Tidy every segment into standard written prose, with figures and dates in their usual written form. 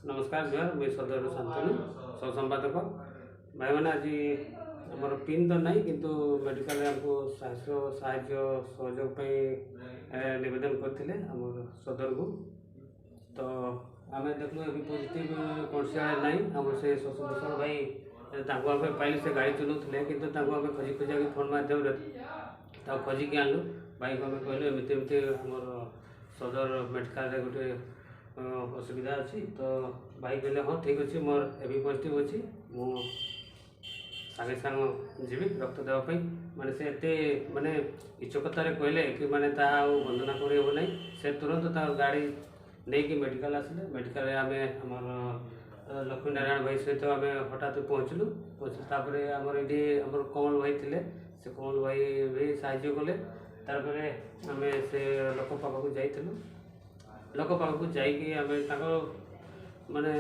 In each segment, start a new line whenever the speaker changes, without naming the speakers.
नमस्कार जुआर मुझे सदर शांतनु सह संपादक भाई मैंने आज आमर पिन तो नहीं किंतु मेडिकल हमको साहाय्य सहयोग नवेदन करते सदर को तो आम देखल अभी पॉजिटिव कौन ना आम से शशिभूषण भाई पाइल से गाड़ी चलाते कि खोजी खोजा फोन मध्यम खोजिकी आनलु भाई को कहलु एमती आमर सदर मेडिकल गोटे असुविधा अच्छी तो भाई कहले हाँ ठीक अच्छे मोर एबी पॉजिटिव अच्छी मु सागे सांग जीवी रक्त देवाई माने से एते माने इच्छुकतार कहले कि माने ता वंदना कर से तुरंत गाड़ी नहीं कि मेडिकल आसिले मेडिकल आम लक्ष्मी नारायण भाई सहित आम हठात पहुँचलु तापर आमर ये आमर कमल भाई थे से कमल भाई भी साहाय्य कले तार आम से लोक पाखक जाइलु लोक पाखक जाइए माने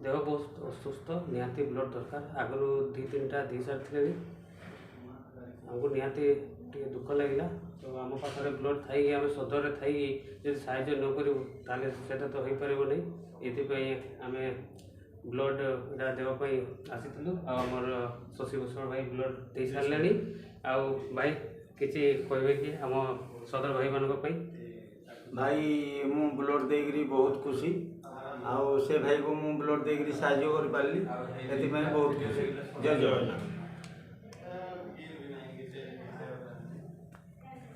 देह बहुत असुस्थ निहाती ब्लड दरकार आगु दी तीन टा दी सारी आमको निहाती दुख लगे तो आम पाखे ब्लड थी आम सदर थी जो साहय न करूँ से तो हो पार नहीं ये आम ब्लड इटा देवाई आसी आमर शशिभूषण भाई ब्लड दे सारे आउ भाई किसी कहे कि आम सदर भाई मानी
भाई मु ब्लड देकरी बहुत खुशी आउ से भाई को मु ब्लड देकरी साहाय्य कर पारली बहुत खुशी। जय जगन्नाथ।